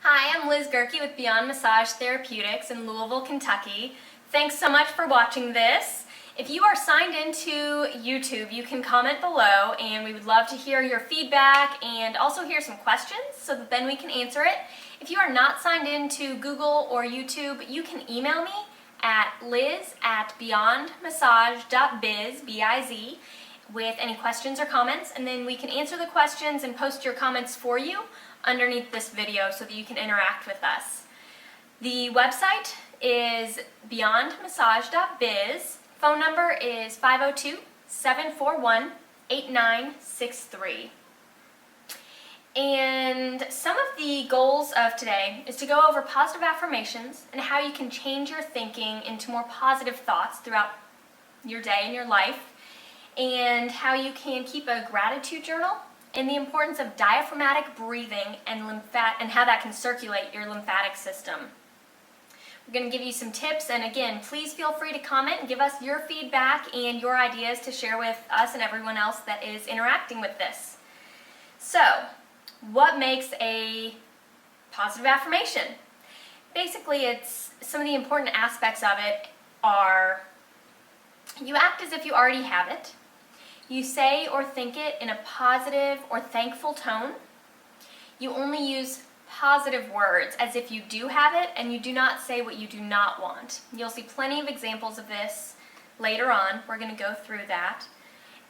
Hi, I'm Liz Gerke with Beyond Massage Therapeutics in Louisville, Kentucky. Thanks so much for watching this. If you are signed into YouTube, you can comment below and we would love to hear your feedback and also hear some questions so that then we can answer it. If you are not signed into Google or YouTube, you can email me at liz@beyondmassage.biz, B-I-Z, with any questions or comments, and then we can answer the questions and post your comments for you underneath this video so that you can interact with us. The website is beyondmassage.biz. Phone number is 502-741-8963. And some of the goals of today is to go over positive affirmations and how you can change your thinking into more positive thoughts throughout your day and your life, and how you can keep a gratitude journal, and the importance of diaphragmatic breathing and how that can circulate your lymphatic system. We're going to give you some tips, and again, please feel free to comment and give us your feedback and your ideas to share with us and everyone else that is interacting with this. So, what makes a positive affirmation? Basically, it's some of the important aspects of it are: you act as if you already have it. You say or think it in a positive or thankful tone. You only use positive words as if you do have it, and you do not say what you do not want. You'll see plenty of examples of this later on. We're going to go through that.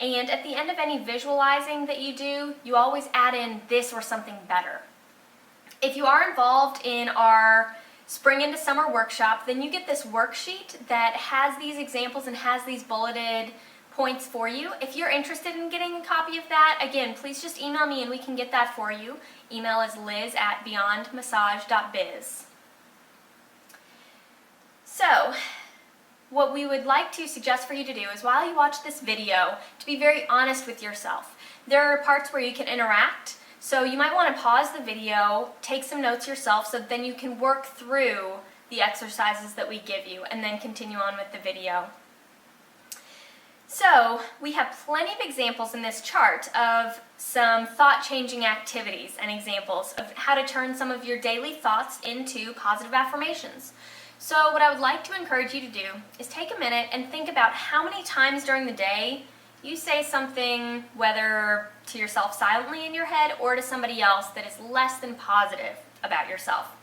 And at the end of any visualizing that you do, you always add in this or something better. If you are involved in our Spring into Summer workshop, then you get this worksheet that has these examples and has these bulleted points for you. If you're interested in getting a copy of that, again, please just email me and we can get that for you. Email is liz@beyondmassage.biz. So, what we would like to suggest for you to do is, while you watch this video, to be very honest with yourself. There are parts where you can interact, so you might want to pause the video, take some notes yourself, so then you can work through the exercises that we give you and then continue on with the video. So, we have plenty of examples in this chart of some thought-changing activities and examples of how to turn some of your daily thoughts into positive affirmations. So, what I would like to encourage you to do is take a minute and think about how many times during the day you say something, whether to yourself silently in your head or to somebody else, that is less than positive about yourself.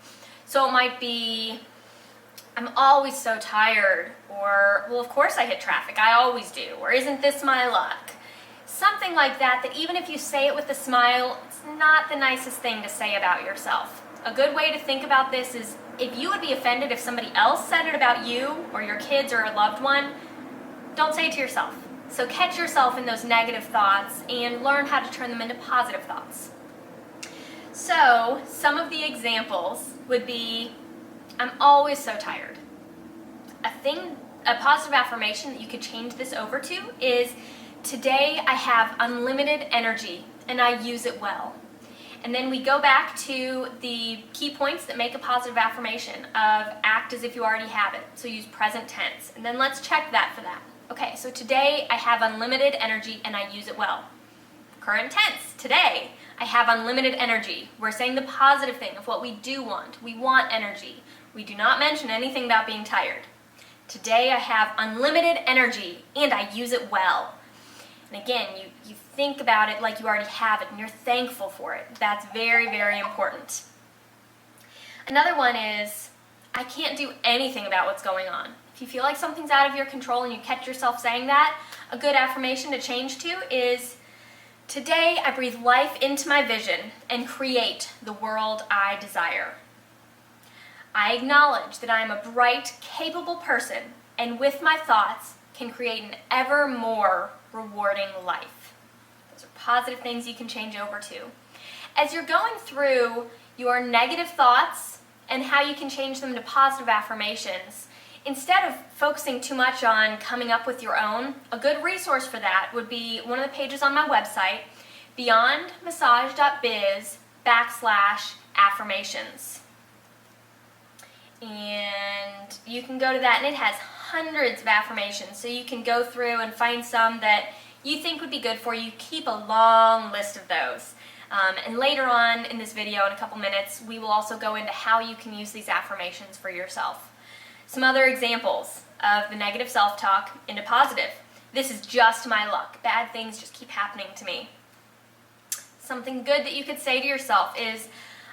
So it might be, "I'm always so tired," or, "Well, of course I hit traffic, I always do," or, "Isn't this my luck?" Something like that, that even if you say it with a smile, it's not the nicest thing to say about yourself. A good way to think about this is, if you would be offended if somebody else said it about you or your kids or a loved one, don't say it to yourself. So catch yourself in those negative thoughts and learn how to turn them into positive thoughts. So, some of the examples would be, "I'm always so tired." A positive affirmation that you could change this over to is, "Today I have unlimited energy and I use it well." And then we go back to the key points that make a positive affirmation of act as if you already have it. So use present tense. And then let's check that for that. Okay, so today I have unlimited energy and I use it well. Current tense, today I have unlimited energy. We're saying the positive thing of what we do want. We want energy. We do not mention anything about being tired. Today I have unlimited energy and I use it well. And again, you think about it like you already have it and you're thankful for it. That's very, very important. Another one is, "I can't do anything about what's going on." If you feel like something's out of your control and you catch yourself saying that, a good affirmation to change to is, "Today I breathe life into my vision and create the world I desire." I acknowledge that I am a bright, capable person, and with my thoughts can create an ever more rewarding life. Those are positive things you can change over to. As you're going through your negative thoughts and how you can change them to positive affirmations, instead of focusing too much on coming up with your own, a good resource for that would be one of the pages on my website, beyondmassage.biz/affirmations. And you can go to that and it has hundreds of affirmations, so you can go through and find some that you think would be good for you. Keep a long list of those. And later on in this video, in a couple minutes, we will also go into how you can use these affirmations for yourself. Some other examples of the negative self-talk into positive. This is just my luck. Bad things just keep happening to me. Something good that you could say to yourself is,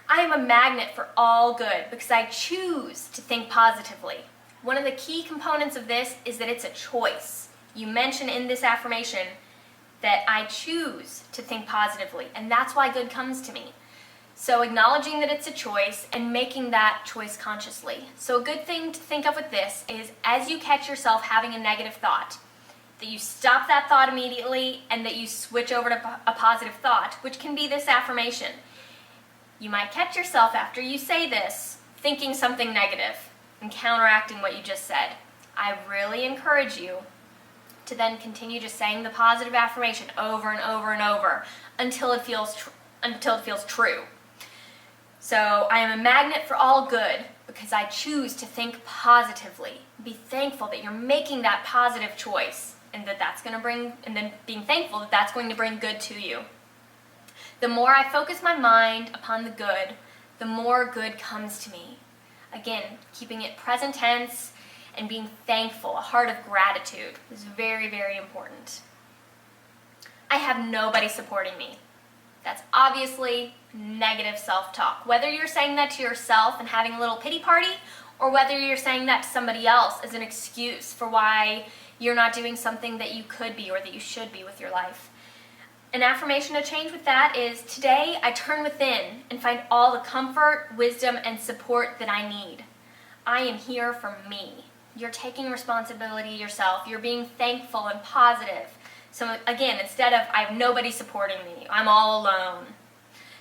I am a magnet for all good because I choose to think positively. One of the key components of this is that it's a choice. You mention in this affirmation that I choose to think positively, and that's why good comes to me. So acknowledging that it's a choice and making that choice consciously. So a good thing to think of with this is, as you catch yourself having a negative thought, that you stop that thought immediately and that you switch over to a positive thought, which can be this affirmation. You might catch yourself after you say this thinking something negative and counteracting what you just said. I really encourage you to then continue just saying the positive affirmation over and over and over until it feels true. So, I am a magnet for all good because I choose to think positively. Be thankful that you're making that positive choice and then being thankful that that's going to bring good to you. The more I focus my mind upon the good, the more good comes to me. Again, keeping it present tense and being thankful, a heart of gratitude is very, very important. I have nobody supporting me. That's obviously negative self-talk. Whether you're saying that to yourself and having a little pity party, or whether you're saying that to somebody else as an excuse for why you're not doing something that you could be or that you should be with your life. An affirmation to change with that is, today I turn within and find all the comfort, wisdom, and support that I need. I am here for me. You're taking responsibility yourself. You're being thankful and positive. So again, instead of, I have nobody supporting me, I'm all alone.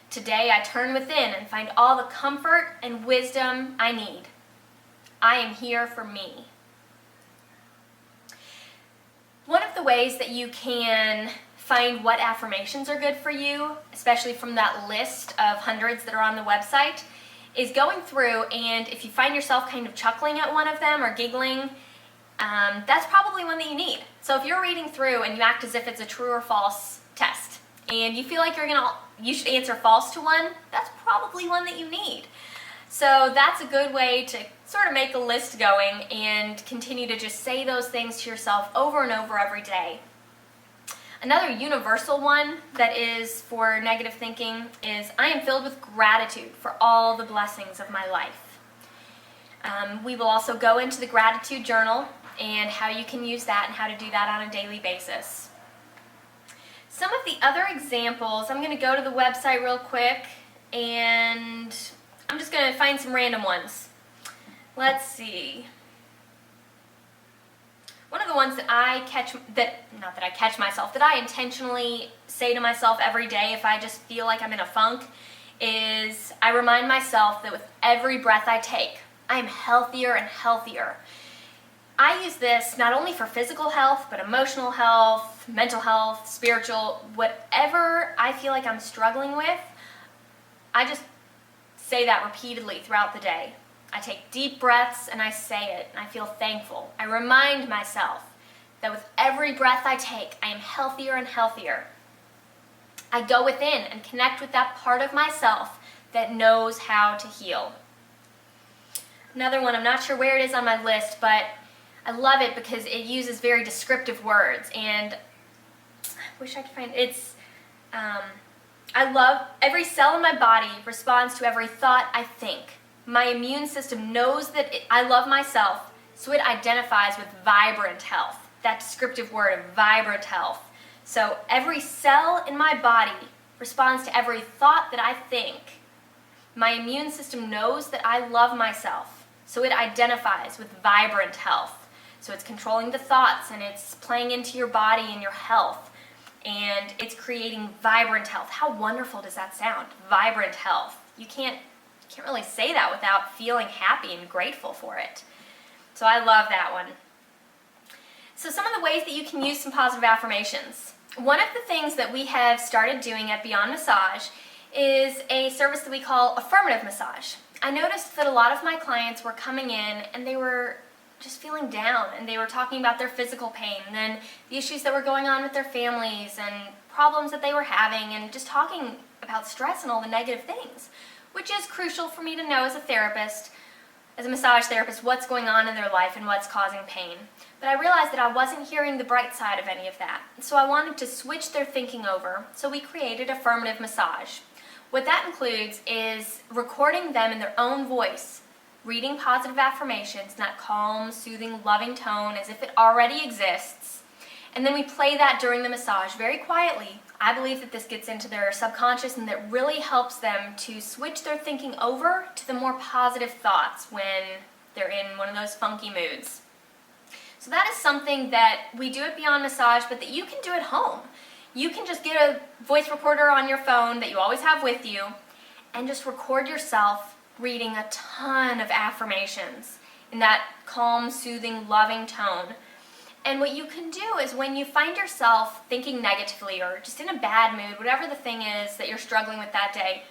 Today I turn within and find all the comfort and wisdom I need. I am here for me. One of the ways that you can find what affirmations are good for you, especially from that list of hundreds that are on the website, is going through, and if you find yourself kind of chuckling at one of them or giggling, that's probably one that you need. So if you're reading through and you act as if it's a true or false test, and you feel like you should answer false to one, that's probably one that you need. So that's a good way to sort of make a list going and continue to just say those things to yourself over and over every day. Another universal one that is for negative thinking is, I am filled with gratitude for all the blessings of my life. We will also go into the gratitude journal and how you can use that and how to do that on a daily basis. Some of the other examples, I'm going to go to the website real quick and I'm just going to find some random ones. Let's see. One of the ones that that I intentionally say to myself every day if I just feel like I'm in a funk is, I remind myself that with every breath I take, I am healthier and healthier. I use this not only for physical health, but emotional health, mental health, spiritual, whatever I feel like I'm struggling with, I just say that repeatedly throughout the day. I take deep breaths and I say it, and I feel thankful. I remind myself that with every breath I take, I am healthier and healthier. I go within and connect with that part of myself that knows how to heal. Another one, I'm not sure where it is on my list, but I love it because it uses very descriptive words, and I wish I could find it. I love every cell in my body responds to every thought I think. My immune system knows that I love myself, so it identifies with vibrant health. That descriptive word of vibrant health. So every cell in my body responds to every thought that I think. My immune system knows that I love myself, so it identifies with vibrant health. So it's controlling the thoughts and it's playing into your body and your health. And it's creating vibrant health. How wonderful does that sound? Vibrant health. You can't really say that without feeling happy and grateful for it. So I love that one. So some of the ways that you can use some positive affirmations. One of the things that we have started doing at Beyond Massage is a service that we call affirmative massage. I noticed that a lot of my clients were coming in and they were just feeling down, and they were talking about their physical pain and then the issues that were going on with their families and problems that they were having, and just talking about stress and all the negative things, which is crucial for me to know as a therapist, as a massage therapist, what's going on in their life and what's causing pain. But I realized that I wasn't hearing the bright side of any of that. So I wanted to switch their thinking over, so we created affirmative massage. What that includes is recording them in their own voice, reading positive affirmations in that calm, soothing, loving tone as if it already exists. And then we play that during the massage very quietly. I believe that this gets into their subconscious and that really helps them to switch their thinking over to the more positive thoughts when they're in one of those funky moods. So that is something that we do at Beyond Massage, but that you can do at home. You can just get a voice recorder on your phone that you always have with you and just record yourself reading a ton of affirmations in that calm, soothing, loving tone. And what you can do is when you find yourself thinking negatively or just in a bad mood, whatever the thing is that you're struggling with that day,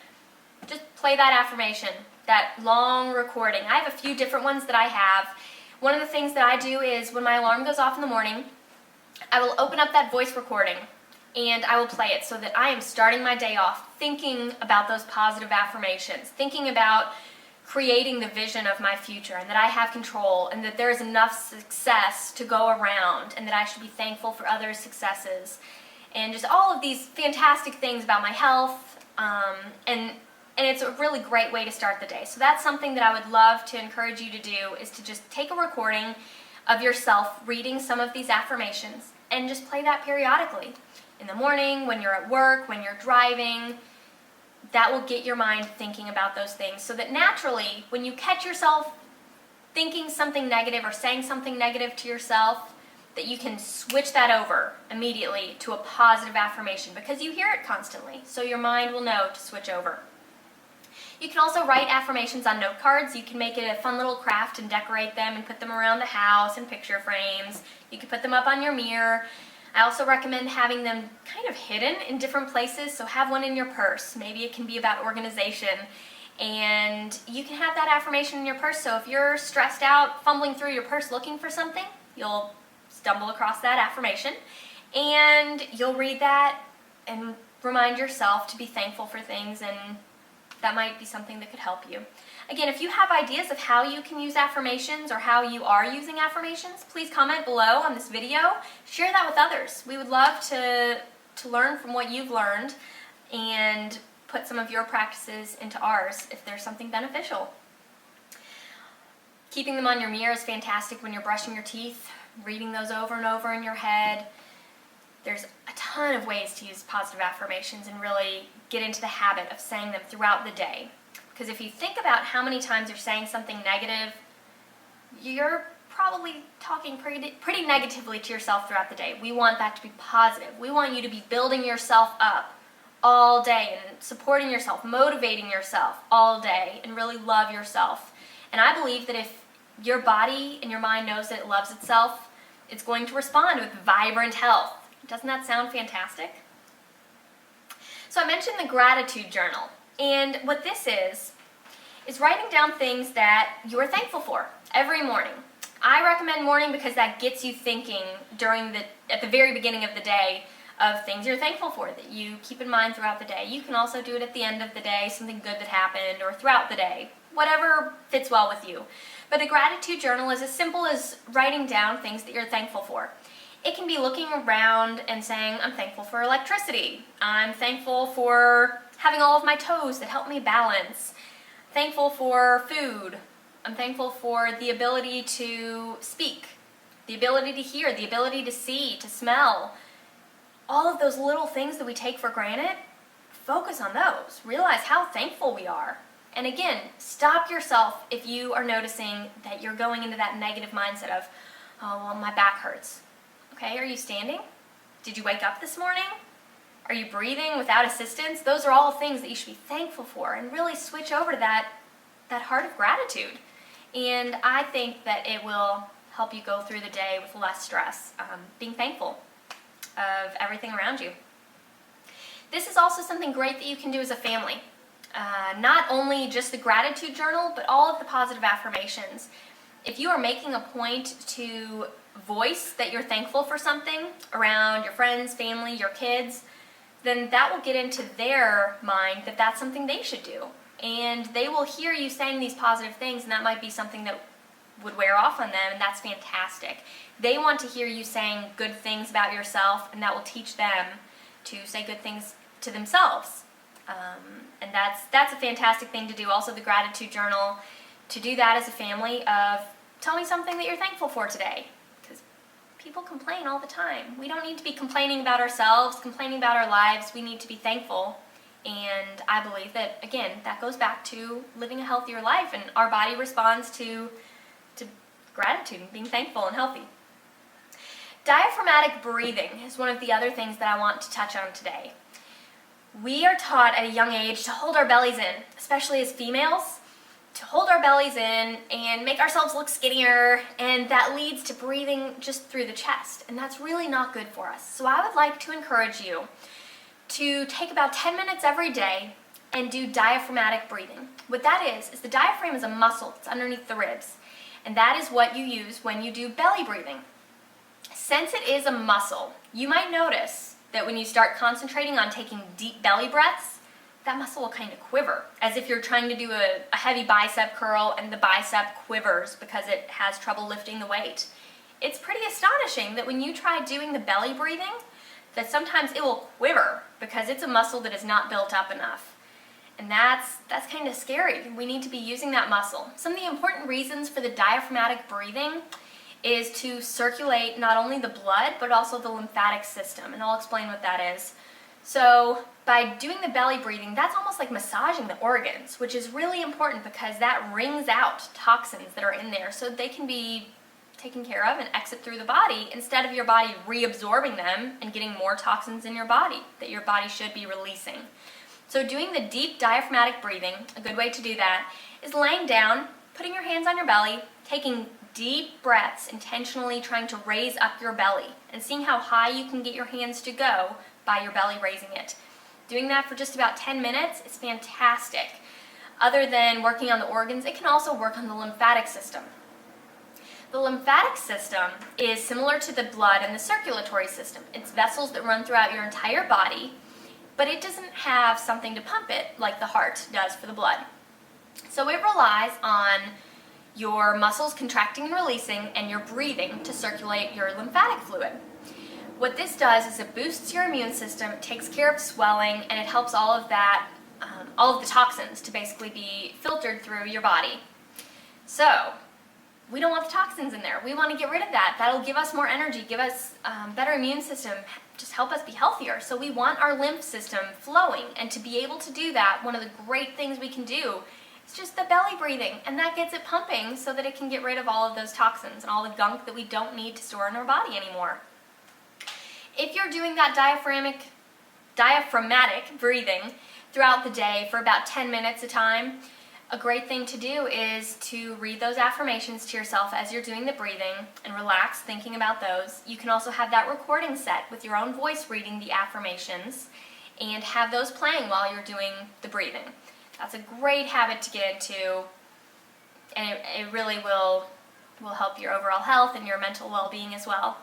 just play that affirmation, that long recording. I have a few different ones that I have. One of the things that I do is when my alarm goes off in the morning, I will open up that voice recording and I will play it so that I am starting my day off thinking about those positive affirmations, thinking about creating the vision of my future and that I have control and that there is enough success to go around and that I should be thankful for others' successes and just all of these fantastic things about my health, and it's a really great way to start the day. So that's something that I would love to encourage you to do, is to just take a recording of yourself reading some of these affirmations and just play that periodically. In the morning, when you're at work, when you're driving, that will get your mind thinking about those things so that naturally, when you catch yourself thinking something negative or saying something negative to yourself, that you can switch that over immediately to a positive affirmation because you hear it constantly, so your mind will know to switch over. You can also write affirmations on note cards. You can make it a fun little craft and decorate them and put them around the house in picture frames. You can put them up on your mirror. I also recommend having them kind of hidden in different places, so have one in your purse. Maybe it can be about organization, and you can have that affirmation in your purse, so if you're stressed out fumbling through your purse looking for something, you'll stumble across that affirmation, and you'll read that and remind yourself to be thankful for things, and that might be something that could help you. Again, if you have ideas of how you can use affirmations or how you are using affirmations, please comment below on this video. Share that with others. We would love to learn from what you've learned and put some of your practices into ours if there's something beneficial. Keeping them on your mirror is fantastic when you're brushing your teeth, reading those over and over in your head. There's a ton of ways to use positive affirmations and really get into the habit of saying them throughout the day. Because if you think about how many times you're saying something negative, you're probably talking pretty negatively to yourself throughout the day. We want that to be positive. We want you to be building yourself up all day and supporting yourself, motivating yourself all day, and really love yourself. And I believe that if your body and your mind knows that it loves itself, it's going to respond with vibrant health. Doesn't that sound fantastic? So I mentioned the gratitude journal. And what this is writing down things that you're thankful for every morning. I recommend morning because that gets you thinking at the very beginning of the day of things you're thankful for that you keep in mind throughout the day. You can also do it at the end of the day, something good that happened, or throughout the day, whatever fits well with you. But a gratitude journal is as simple as writing down things that you're thankful for. It can be looking around and saying, I'm thankful for electricity. I'm thankful for having all of my toes that help me balance. Thankful for food. I'm thankful for the ability to speak, the ability to hear, the ability to see, to smell. All of those little things that we take for granted, focus on those. Realize how thankful we are. And again, stop yourself if you are noticing that you're going into that negative mindset of, oh, well, my back hurts. Okay, are you standing? Did you wake up this morning? Are you breathing without assistance? Those are all things that you should be thankful for, and really switch over to that heart of gratitude. And I think that it will help you go through the day with less stress, being thankful of everything around you. This is also something great that you can do as a family. Not only just the gratitude journal, but all of the positive affirmations. If you are making a point to voice that you're thankful for something around your friends, family, your kids, then that will get into their mind that that's something they should do. And they will hear you saying these positive things, and that might be something that would wear off on them, and that's fantastic. They want to hear you saying good things about yourself, and that will teach them to say good things to themselves. And that's a fantastic thing to do. Also, the gratitude journal, to do that as a family of tell me something that you're thankful for today. Because people complain all the time. We don't need to be complaining about ourselves, complaining about our lives. We need to be thankful. And I believe that, again, that goes back to living a healthier life, and our body responds to gratitude and being thankful and healthy. Diaphragmatic breathing is one of the other things that I want to touch on today. We are taught at a young age to hold our bellies in, especially as females, to hold our bellies in and make ourselves look skinnier, and that leads to breathing just through the chest, and that's really not good for us. So I would like to encourage you to take about 10 minutes every day and do diaphragmatic breathing. What that is the diaphragm is a muscle that's underneath the ribs, and that is what you use when you do belly breathing. Since it is a muscle, you might notice that when you start concentrating on taking deep belly breaths, that muscle will kind of quiver, as if you're trying to do a heavy bicep curl and the bicep quivers because it has trouble lifting the weight. It's pretty astonishing that when you try doing the belly breathing, that sometimes it will quiver because it's a muscle that is not built up enough. And that's kind of scary. We need to be using that muscle. Some of the important reasons for the diaphragmatic breathing is to circulate not only the blood, but also the lymphatic system, and I'll explain what that is. So by doing the belly breathing, that's almost like massaging the organs, which is really important because that wrings out toxins that are in there so they can be taken care of and exit through the body instead of your body reabsorbing them and getting more toxins in your body that your body should be releasing. So doing the deep diaphragmatic breathing, a good way to do that, is laying down, putting your hands on your belly, taking deep breaths, intentionally trying to raise up your belly, and seeing how high you can get your hands to go by your belly raising it. Doing that for just about 10 minutes is fantastic. Other than working on the organs, it can also work on the lymphatic system. The lymphatic system is similar to the blood and the circulatory system. It's vessels that run throughout your entire body, but it doesn't have something to pump it like the heart does for the blood. So it relies on your muscles contracting and releasing and your breathing to circulate your lymphatic fluid. What this does is it boosts your immune system, it takes care of swelling, and it helps all of that, all of the toxins to basically be filtered through your body. So we don't want the toxins in there. We want to get rid of that. That'll give us more energy, give us better immune system, just help us be healthier. So we want our lymph system flowing, and to be able to do that, one of the great things we can do is just the belly breathing, and that gets it pumping so that it can get rid of all of those toxins and all the gunk that we don't need to store in our body anymore. If you're doing that diaphragmatic breathing throughout the day for about 10 minutes a time, a great thing to do is to read those affirmations to yourself as you're doing the breathing and relax thinking about those. You can also have that recording set with your own voice reading the affirmations and have those playing while you're doing the breathing. That's a great habit to get into, and it really will help your overall health and your mental well-being as well.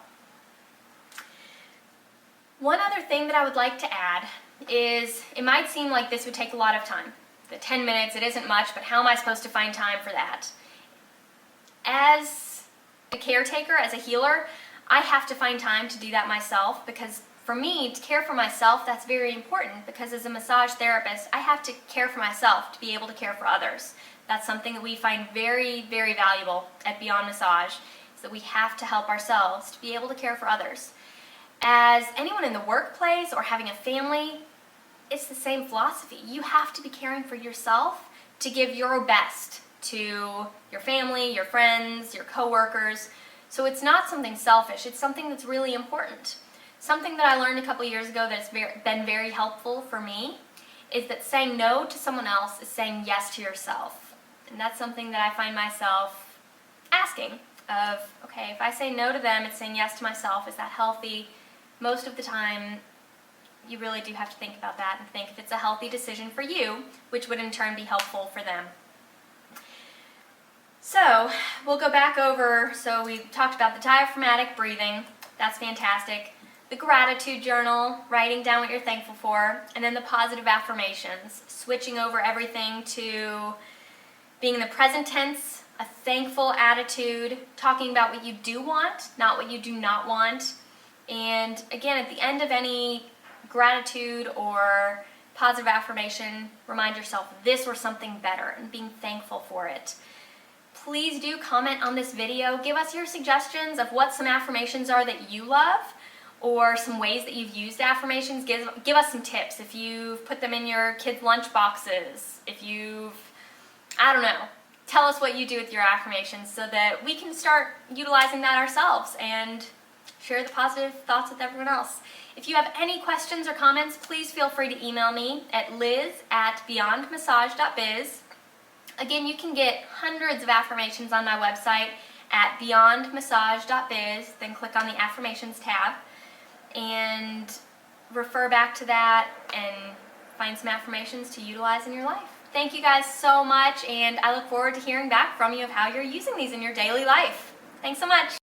One other thing that I would like to add is, it might seem like this would take a lot of time. The 10 minutes, it isn't much, but how am I supposed to find time for that? As a caretaker, as a healer, I have to find time to do that myself, because for me, to care for myself, that's very important, because as a massage therapist, I have to care for myself to be able to care for others. That's something that we find very, very valuable at Beyond Massage, is that we have to help ourselves to be able to care for others. As anyone in the workplace or having a family, it's the same philosophy. You have to be caring for yourself to give your best to your family, your friends, your coworkers. So it's not something selfish, it's something that's really important. Something that I learned a couple years ago that's been very helpful for me is that saying no to someone else is saying yes to yourself. And that's something that I find myself asking of, okay, if I say no to them, it's saying yes to myself. Is that healthy? Most of the time, you really do have to think about that and think if it's a healthy decision for you, which would in turn be helpful for them. So we'll go back over, so we talked about the diaphragmatic breathing. That's fantastic. the gratitude journal, writing down what you're thankful for, and then the positive affirmations, switching over everything to being in the present tense, a thankful attitude, talking about what you do want, not what you do not want. And again, at the end of any gratitude or positive affirmation, remind yourself this or something better and being thankful for it. Please do comment on this video. Give us your suggestions of what some affirmations are that you love, or some ways that you've used affirmations. Give us some tips. If you've put them in your kids' lunch boxes, if you've, I don't know, tell us what you do with your affirmations so that we can start utilizing that ourselves and share the positive thoughts with everyone else. If you have any questions or comments, please feel free to email me at liz@beyondmassage.biz. Again, you can get hundreds of affirmations on my website at beyondmassage.biz, then click on the Affirmations tab and refer back to that and find some affirmations to utilize in your life. Thank you guys so much, and I look forward to hearing back from you of how you're using these in your daily life. Thanks so much.